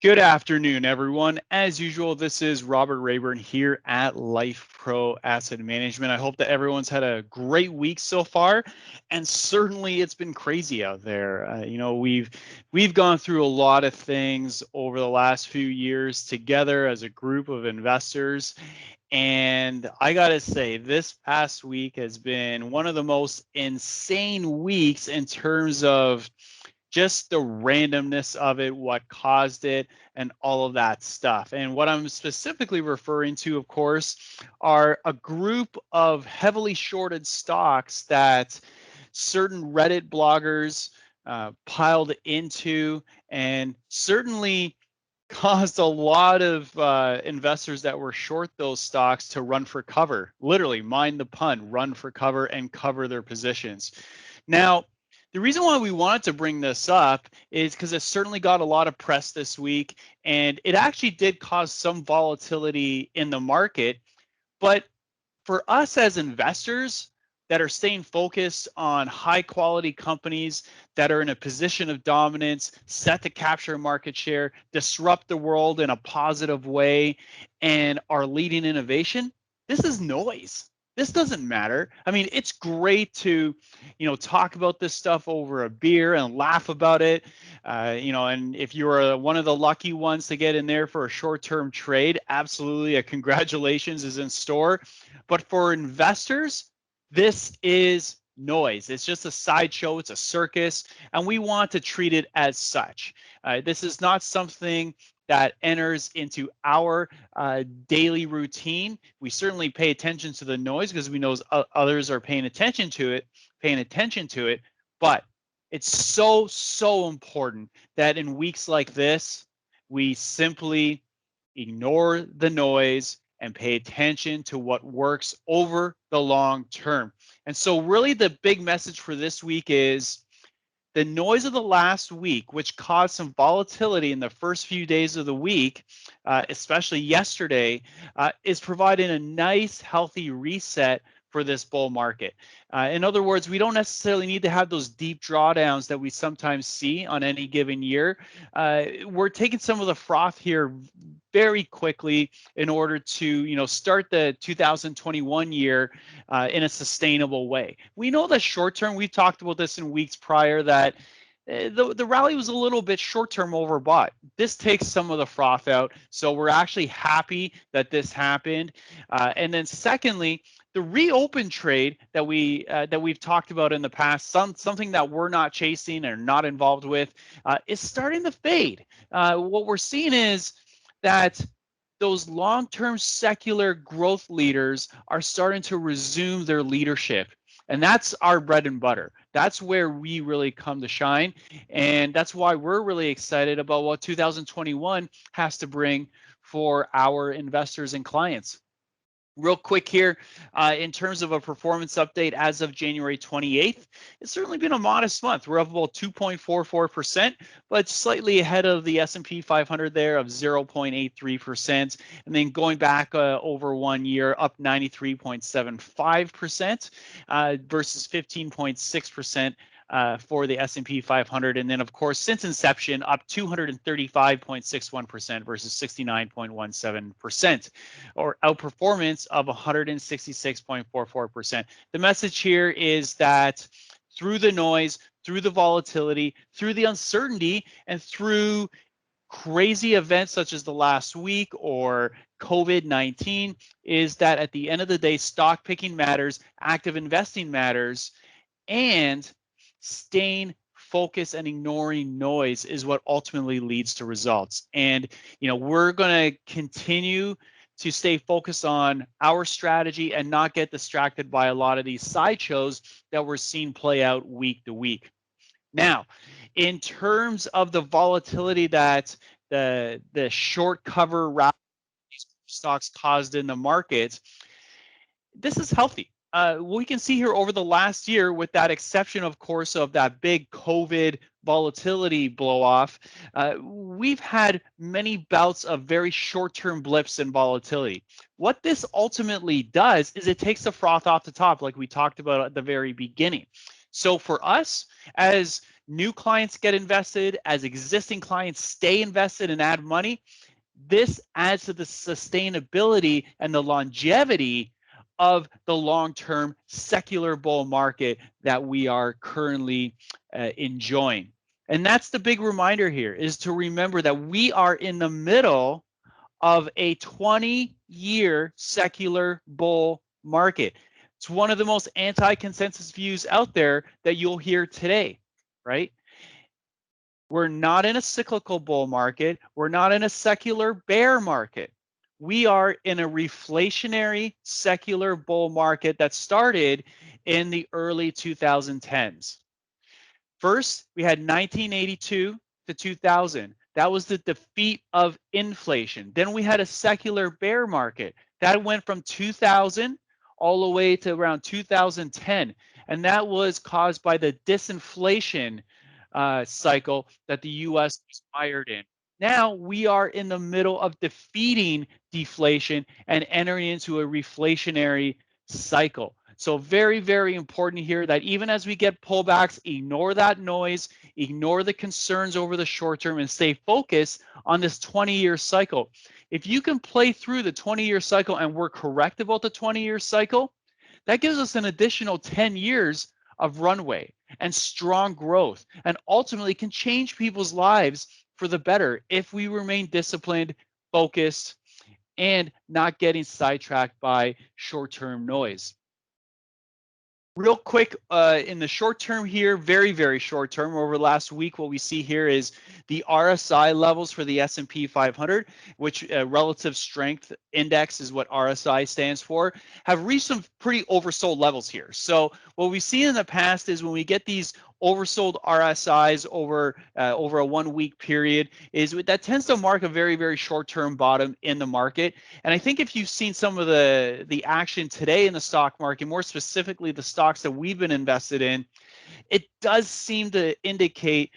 Good afternoon, everyone. As usual, this is Robert Rayburn here at Life Pro Asset Management. I hope that everyone's had a great week so far, and certainly it's been crazy out there. We've gone through a lot of things over the last few years together as a group of investors, and I gotta say, this past week has been one of the most insane weeks in terms of just the randomness of it, what caused it, and all of that stuff. And what I'm specifically referring to, of course, are a group of heavily shorted stocks that certain Reddit bloggers piled into, and certainly caused a lot of investors that were short those stocks to run for cover, literally, mind the pun, run for cover and cover their positions. Now, the reason why we wanted to bring this up is because it certainly got a lot of press this week, and it actually did cause some volatility in the market. But for us as investors that are staying focused on high quality companies that are in a position of dominance, set to capture market share, disrupt the world in a positive way, and are leading innovation, this is noise. This doesn't matter. I mean, it's great to, talk about this stuff over a beer and laugh about it. And if you're one of the lucky ones to get in there for a short-term trade, absolutely, a congratulations is in store. But for investors, this is noise. It's just a sideshow. It's a circus, and we want to treat it as such. This is not something that enters into our daily routine. We certainly pay attention to the noise because we know others are paying attention to it. But it's so important that in weeks like this, we simply ignore the noise and pay attention to what works over the long term. And so really the big message for this week is the noise of the last week, which caused some volatility in the first few days of the week, especially yesterday, is providing a nice, healthy reset for this bull market. In other words, we don't necessarily need to have those deep drawdowns that we sometimes see on any given year. We're taking some of the froth here very quickly in order to, start the 2021 year in a sustainable way. We know that short term, we've talked about this in weeks prior, that the rally was a little bit short-term overbought. This takes some of the froth out, so we're actually happy that this happened. And then secondly, the reopen trade that we've talked about in the past, something that we're not chasing or not involved with, is starting to fade. What we're seeing is that those long-term secular growth leaders are starting to resume their leadership. And that's our bread and butter. That's where we really come to shine. And that's why we're really excited about what 2021 has to bring for our investors and clients. Real quick here, in terms of a performance update as of January 28th, it's certainly been a modest month. We're up about 2.44%, but slightly ahead of the S&P 500 there of 0.83%. And then going back over 1 year, up 93.75% versus 15.6% for the S&P 500. And then, of course, since inception, up 235.61% versus 69.17%, or outperformance of 166.44%. The message here is that through the noise, through the volatility, through the uncertainty, and through crazy events such as the last week or COVID-19, is that at the end of the day, stock picking matters, active investing matters, and staying focused and ignoring noise is what ultimately leads to results. And we're going to continue to stay focused on our strategy and not get distracted by a lot of these sideshows that we're seeing play out week to week. Now, in terms of the volatility that the short cover rally stocks caused in the market, this is healthy. We can see here over the last year, with that exception, of course, of that big COVID volatility blow off, we've had many bouts of very short-term blips in volatility. What this ultimately does is it takes the froth off the top, like we talked about at the very beginning. So for us, as new clients get invested, as existing clients stay invested and add money, this adds to the sustainability and the longevity of the long-term secular bull market that we are currently enjoying. And that's the big reminder here, is to remember that we are in the middle of a 20-year secular bull market. It's one of the most anti-consensus views out there that you'll hear today, right? We're not in a cyclical bull market. We're not in a secular bear market. We are in a reflationary secular bull market that started in the early 2010s. First, we had 1982 to 2000. That was the defeat of inflation. Then we had a secular bear market. That went from 2000 all the way to around 2010. And that was caused by the disinflation cycle that the US was mired in. Now we are in the middle of defeating deflation and entering into a reflationary cycle. So very, very important here that even as we get pullbacks, ignore that noise, ignore the concerns over the short term, and stay focused on this 20-year cycle. If you can play through the 20-year cycle and we're correct about the 20-year cycle, that gives us an additional 10 years of runway and strong growth, and ultimately can change people's lives for the better if we remain disciplined, focused, and not getting sidetracked by short-term noise. Real quick, in the short term here, very, very short term, over last week, what we see here is the RSI levels for the S&P 500, which relative strength index is what RSI stands for, have reached some pretty oversold levels here. So what we see in the past is when we get these oversold RSIs over a 1 week period, is that tends to mark a very, very short-term bottom in the market. And I think if you've seen some of the action today in the stock market, more specifically the stocks that we've been invested in, it does seem to indicate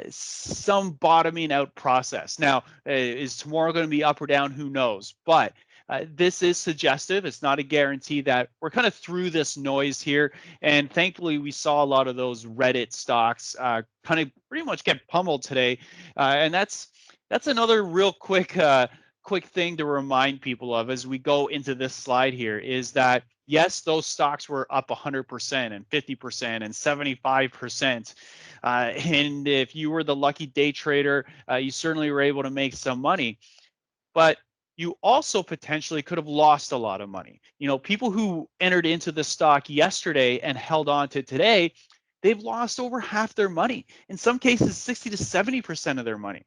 some bottoming out process. Now, is tomorrow going to be up or down? Who knows? But this is suggestive. It's not a guarantee that we're kind of through this noise here. And thankfully, we saw a lot of those Reddit stocks kind of pretty much get pummeled today. And that's another real quick thing to remind people of as we go into this slide here, is that yes, those stocks were up 100% and 50% and 75%. And if you were the lucky day trader, you certainly were able to make some money. But you also potentially could have lost a lot of money. You know, people who entered into the stock yesterday and held on to today, they've lost over half their money. In some cases, 60 to 70% of their money.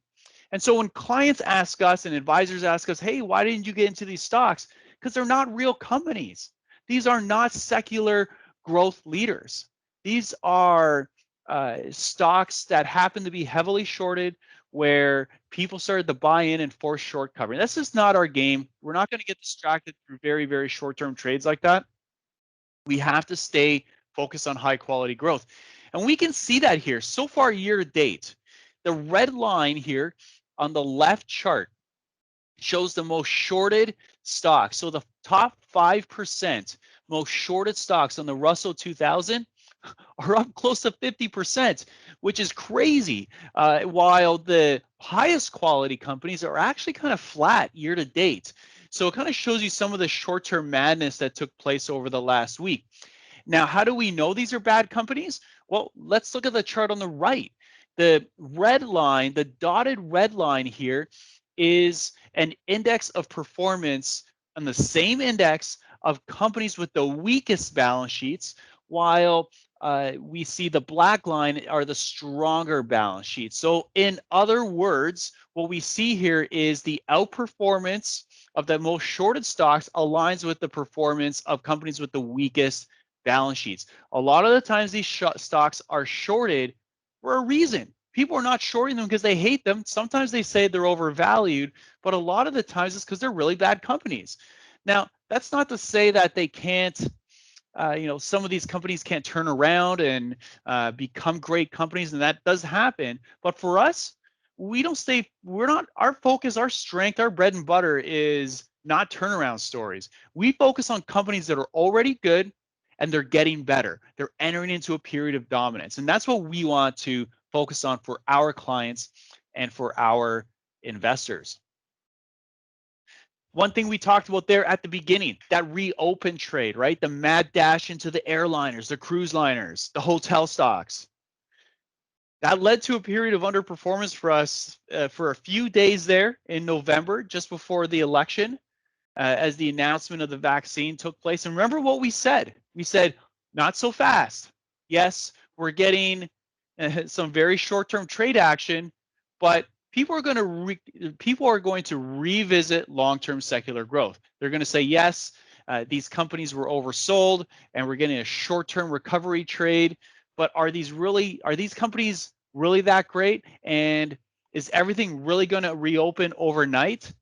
And so when clients ask us and advisors ask us, hey, why didn't you get into these stocks? Because they're not real companies. These are not secular growth leaders. These are stocks that happen to be heavily shorted, where people started to buy in and force short covering. That's just not our game. We're not going to get distracted through very, very short-term trades like that. We have to stay focused on high quality growth. And we can see that here. So far year to date, the red line here on the left chart shows the most shorted stocks. So the top 5% most shorted stocks on the Russell 2000 are up close to 50%, which is crazy, while the highest quality companies are actually kind of flat year to date. So it kind of shows you some of the short-term madness that took place over the last week. Now, how do we know these are bad companies? Well, let's look at the chart on the right. The red line, the dotted red line here, is an index of performance on the same index of companies with the weakest balance sheets, while we see the black line are the stronger balance sheets. So in other words, what we see here is the outperformance of the most shorted stocks aligns with the performance of companies with the weakest balance sheets. A lot of the times these stocks are shorted for a reason. People are not shorting them because they hate them. Sometimes they say they're overvalued, but a lot of the times it's because they're really bad companies. Now, that's not to say that they can't, some of these companies can't turn around and become great companies, and that does happen. But for us, our focus, our strength, our bread and butter is not turnaround stories. We focus on companies that are already good and they're getting better. They're entering into a period of dominance. And that's what we want to focused on for our clients and for our investors. One thing we talked about there at the beginning, that reopen trade, right? The mad dash into the airliners, the cruise liners, the hotel stocks. That led to a period of underperformance for us for a few days there in November, just before the election, as the announcement of the vaccine took place. And remember what we said? We said, not so fast. Yes, we're getting some very short-term trade action, but people are going to revisit long-term secular growth. They're going to say, yes, these companies were oversold, and we're getting a short-term recovery trade. But are these companies really that great? And is everything really going to reopen overnight?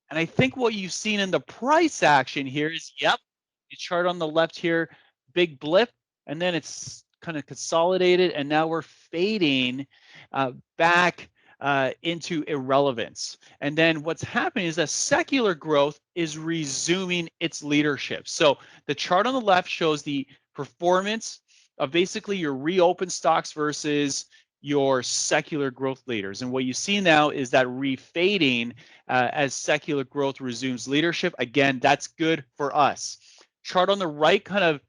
And I think what you've seen in the price action here is, yep, the chart on the left here, big blip, and then it's kind of consolidated, and now we're fading back into irrelevance. And then what's happening is that secular growth is resuming its leadership. So the chart on the left shows the performance of basically your reopened stocks versus your secular growth leaders. And what you see now is that refading as secular growth resumes leadership. Again, that's good for us. Chart on the right kind of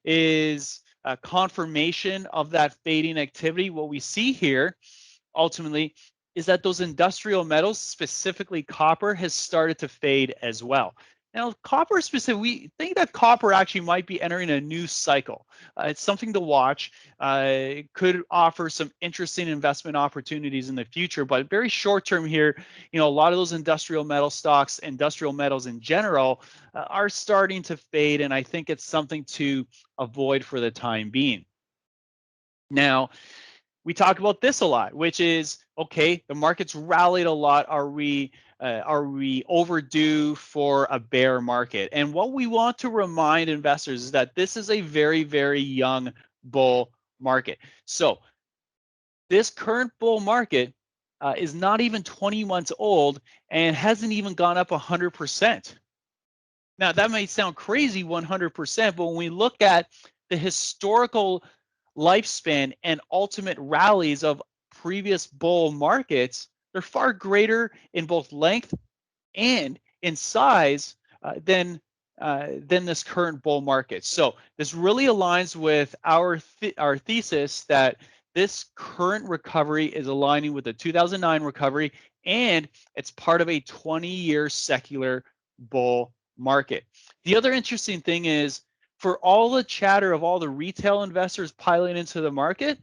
is a confirmation of that fading activity. What we see here ultimately is that those industrial metals, specifically copper, has started to fade as well. Now, copper specific, we think that copper actually might be entering a new cycle. It's something to watch. It could offer some interesting investment opportunities in the future, but very short term here, a lot of those industrial metal stocks, industrial metals in general, are starting to fade, and I think it's something to avoid for the time being. Now, we talk about this a lot, which is, okay, the market's rallied a lot. Are we overdue for a bear market? And what we want to remind investors is that this is a very, very young bull market. So this current bull market is not even 20 months old and hasn't even gone up 100%. Now, that may sound crazy, 100%, but when we look at the historical lifespan and ultimate rallies of previous bull markets, they're far greater in both length and in size than this current bull market. So this really aligns with our thesis that this current recovery is aligning with the 2009 recovery, and it's part of a 20-year secular bull market. The other interesting thing is, for all the chatter of all the retail investors piling into the market,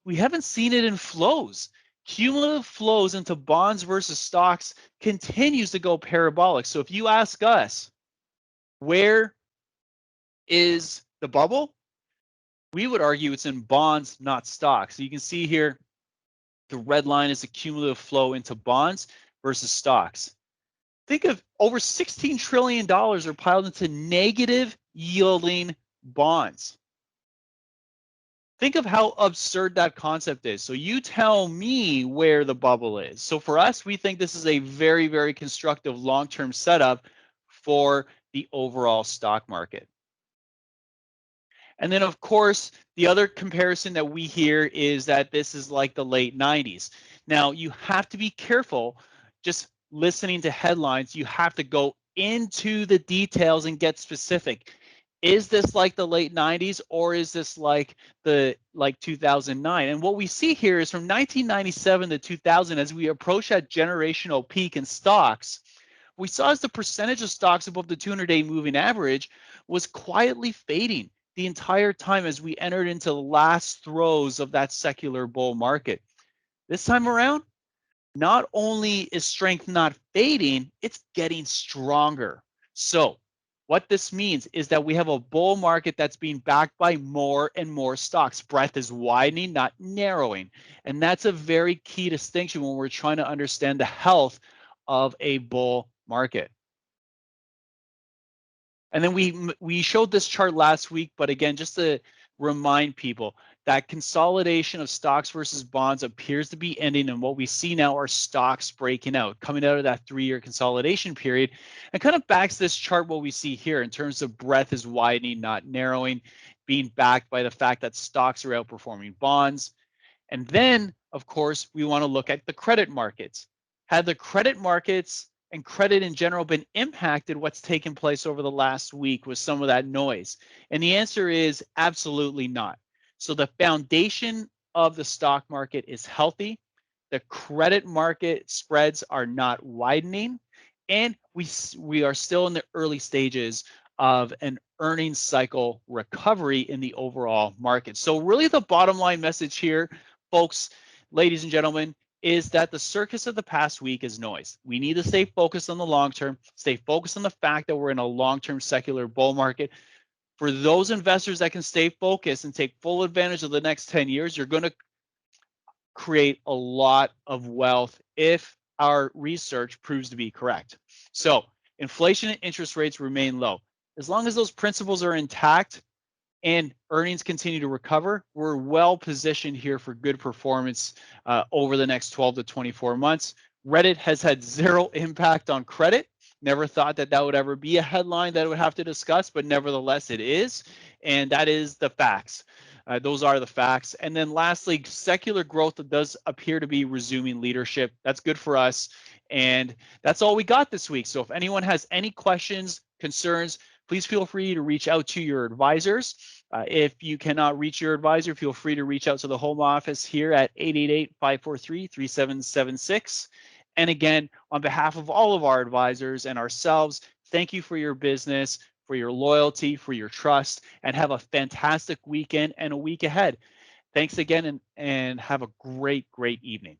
we haven't seen it in flows. Cumulative flows into bonds versus stocks continues to go parabolic. So if you ask us, where is the bubble? We would argue it's in bonds, not stocks. So you can see here, the red line is the cumulative flow into bonds versus stocks. Think of over $16 trillion are piled into negative yielding bonds. Think of how absurd that concept is. So you tell me where the bubble is. So for us, we think this is a very, very constructive long-term setup for the overall stock market. And then, of course, the other comparison that we hear is that this is like the late 90s. Now, you have to be careful just listening to headlines. You have to go into the details and get specific. Is this like the late 90s, or is this like 2009? And what we see here is from 1997 to 2000, as we approach that generational peak in stocks, we saw as the percentage of stocks above the 200-day moving average was quietly fading the entire time as we entered into the last throes of that secular bull market. This time around, not only is strength not fading, it's getting stronger. So what this means is that we have a bull market that's being backed by more and more stocks. Breadth is widening, not narrowing. And that's a very key distinction when we're trying to understand the health of a bull market. And then we showed this chart last week, but again, just to remind people, that consolidation of stocks versus bonds appears to be ending, and what we see now are stocks breaking out, coming out of that 3-year consolidation period, and kind of backs this chart what we see here in terms of breadth is widening, not narrowing, being backed by the fact that stocks are outperforming bonds. And then, of course, we want to look at the credit markets. Have the credit markets and credit in general been impacted what's taken place over the last week with some of that noise? And the answer is absolutely not. So the foundation of the stock market is healthy. The credit market spreads are not widening, and we are still in the early stages of an earnings cycle recovery in the overall market. So really the bottom line message here, folks, ladies and gentlemen, is that the circus of the past week is noise. We need to stay focused on the long term, stay focused on the fact that we're in a long-term secular bull market. For those investors that can stay focused and take full advantage of the next 10 years, you're going to create a lot of wealth if our research proves to be correct. So inflation and interest rates remain low. As long as those principles are intact and earnings continue to recover, we're well positioned here for good performance over the next 12 to 24 months. Reddit has had zero impact on credit. Never thought that that would ever be a headline that I would have to discuss, but nevertheless it is. And that is the facts. Those are the facts. And then lastly, secular growth does appear to be resuming leadership. That's good for us. And that's all we got this week. So if anyone has any questions, concerns, please feel free to reach out to your advisors. If you cannot reach your advisor, feel free to reach out to the home office here at 888-543-3776. And again, on behalf of all of our advisors and ourselves, thank you for your business, for your loyalty, for your trust, and have a fantastic weekend and a week ahead. Thanks again, and have a great, great evening.